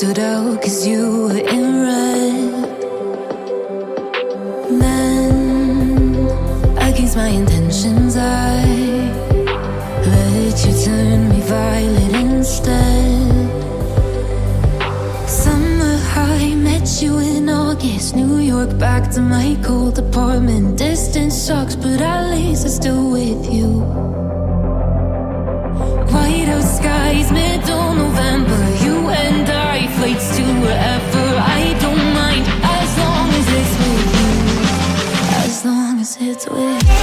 stood out 'cause you were in red. Then, against my intentions, I let you turn me violet instead. Summer high, met you in August. New York, back to my cold apartment. Distance sucks, but at least I'm still with you. White out skies, middle November. You and I, flights to wherever. I don't mind, as long as it's with you. As long as it's with you.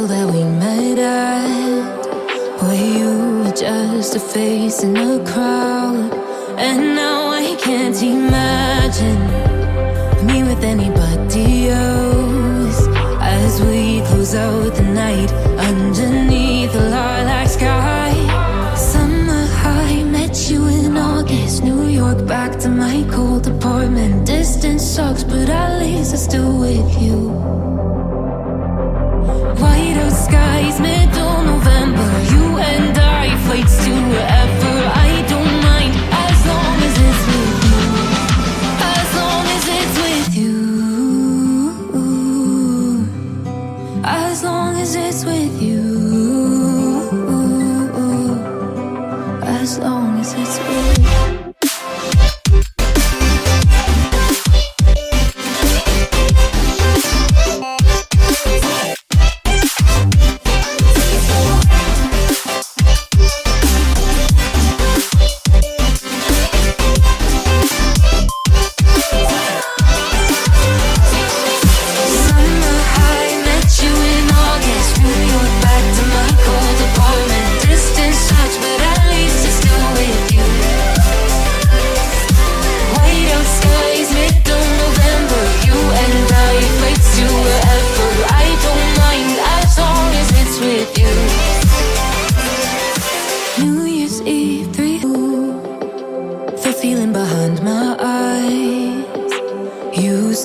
That we met at, where you were just a face in a crowd. And now I can't imagine me with anybody else. As we close out the night underneath the lilac sky. Summer high, met you in August. New York, back to my cold apartment. Distance sucks, but at least I'm still with you. White out skies, middle November. You and I, flights to wherever. I don't mind, as long as it's with you. As long as it's with you. As long as it's with you. As long as it's with you.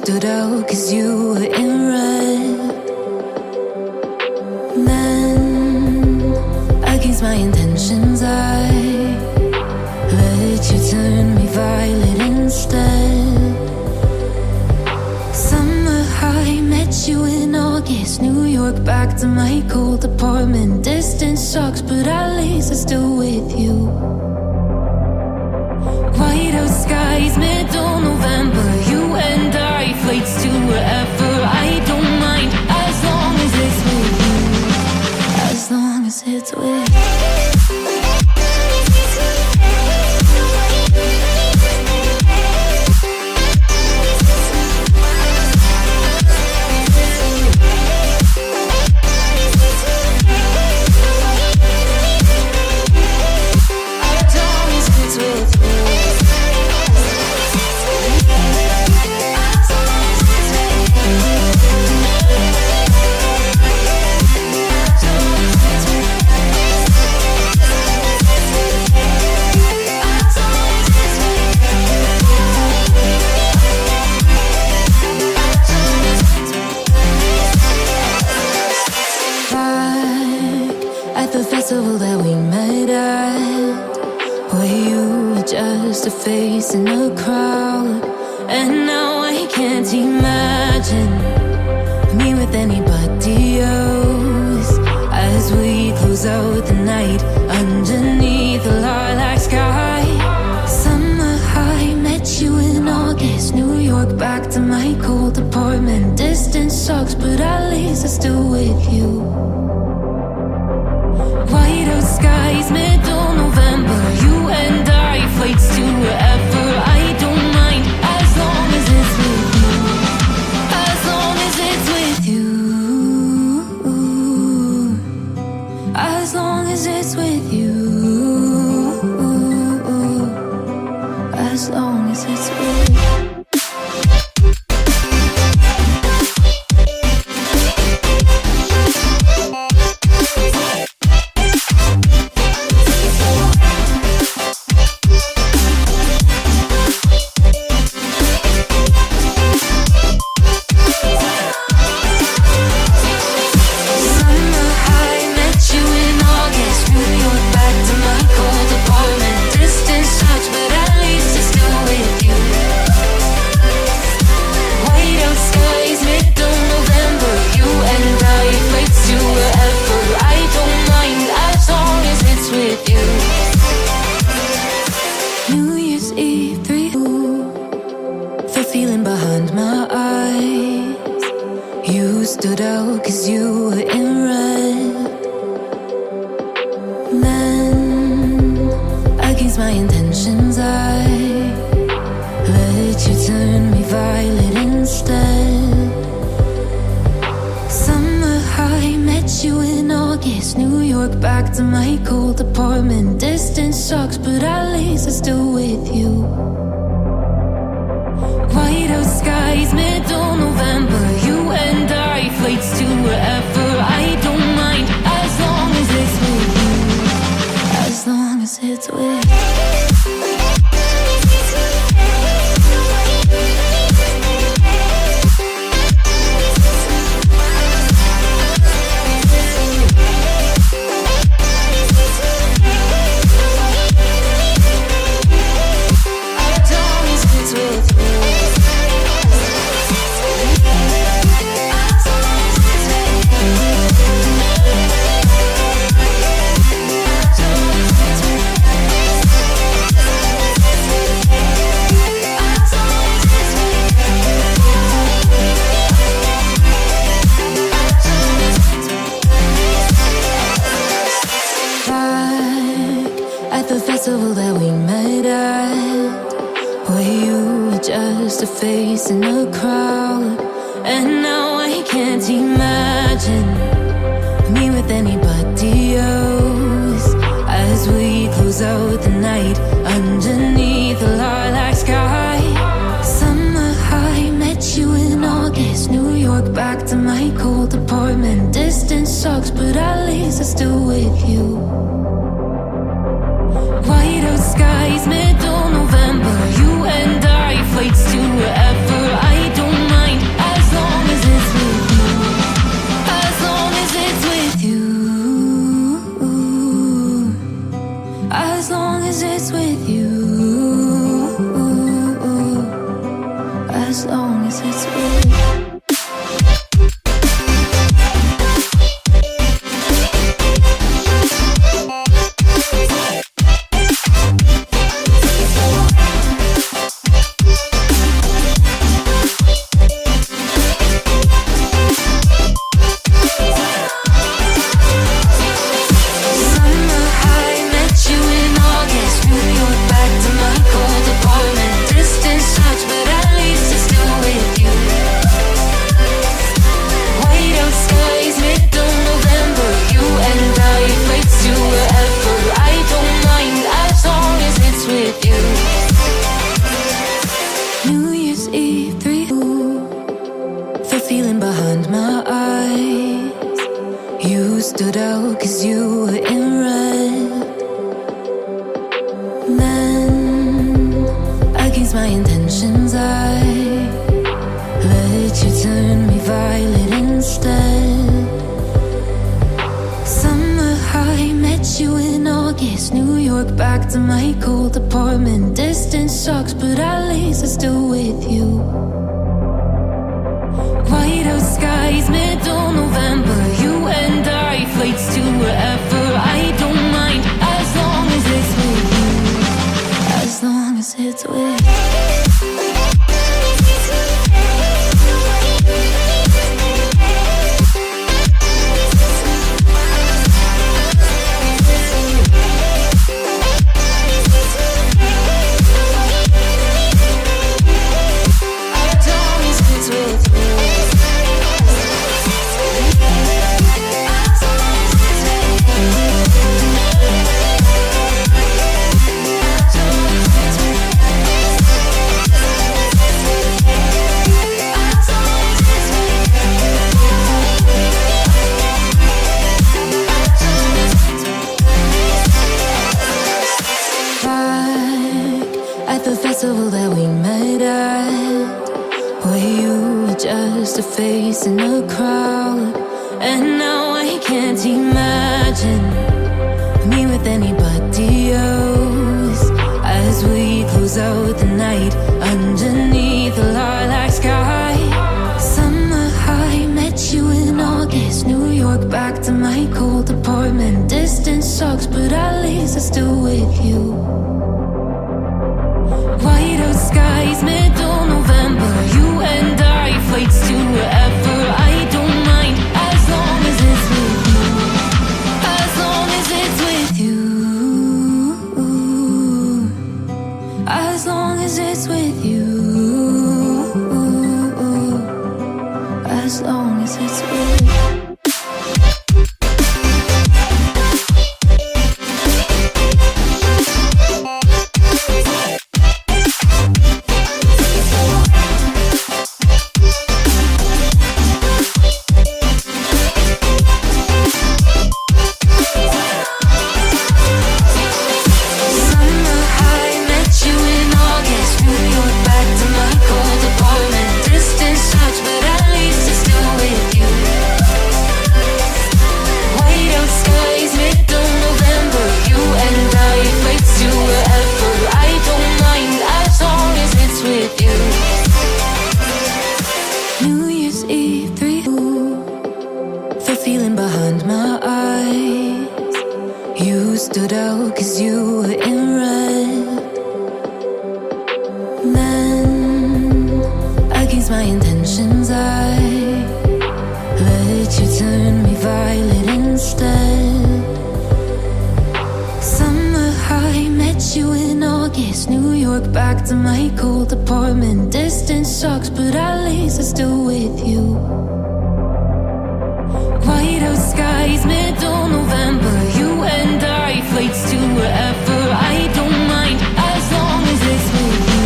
Stood out 'cause you were in red. Then, against my intentions, I let you turn me violet instead. Summer high, met you in August. New York, back to my cold apartment. Distance sucks, but at least I'm still with you. White out skies, middle November. You and I, flights to wherever. I don't mind, as long as it's with you. As long as it's with you. That we met at, where you were just a face in a crowd. And now I can't imagine me with anybody else. As we close out the night underneath the lilac sky. Summer high, met you in August. New York, back to my cold apartment. Distance sucks, but at least I'm still with you. White out skies, middle November. You and I, flights to wherever. I don't mind. long as it's with you. As long as it's with you. Stood out 'cause you were in red. Then, against my intentions, I let you turn me violet instead. Summer high, met you in August. New York, back to my cold apartment. Distance sucks, but at least I'm still with you. White out skies, middle November. You and I, flights to wherever. I don't mind, as long as it's with you. As long as it's with you. That we met at, where you were just a face in a crowd. And now I can't imagine me with anybody else. As we close out the night underneath the lilac sky. Summer high, met you in August. New York, back to my cold apartment. Distance sucks, but at least I'm still with you. White out skies, middle November. You and I, flights to wherever. I don't mind, as long as it's with you. As long as it's with you. As long as it's with you. As long as it's with you. Stood out 'cause you were in red. Then, against my intentions, I let you turn me violet instead. Summer high, met you in August. New York, back to my cold apartment. Distance sucks, but at least I'm still with you. White out skies, middle November. You and I, flights to wherever. I don't mind, as long as it's with you. As long as it's with you. With you. face in a crowd. And now I can't imagine me with anybody else. As we close out the night underneath the lilac sky. Summer high, met you in August. New York, back to my cold apartment. Distance sucks, but at least I'm still with you. White out skies, middle November. You and I, flights to wherever. I don't mind, as long as it's with you. As long as it's with you. As long as it's with you. As long as it's with you. Stood out cause you were in red. Then, against my intentions, I let you turn me violet instead. Summer high, met you in August. New York, back to my cold apartment. Distance sucks, but at least I'm still with you. White out skies, middle November. You and I, flights to wherever. I don't mind, as long as it's with you.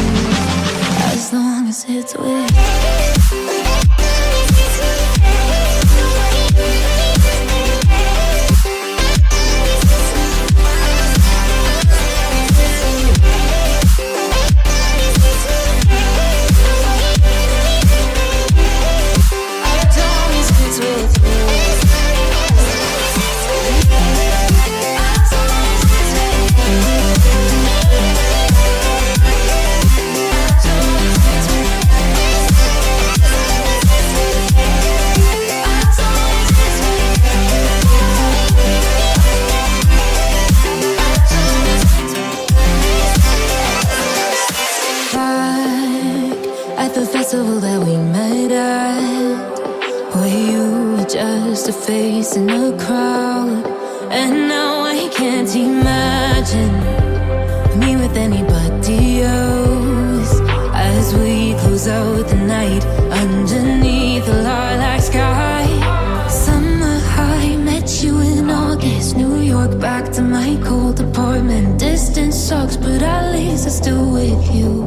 As long as it's with you. That we met at, where you were just a face in a crowd. And now I can't imagine me with anybody else. As we close out the night underneath the lilac sky. Summer high, met you in August. New York, back to my cold apartment. Distance sucks, but at least I'm still with you.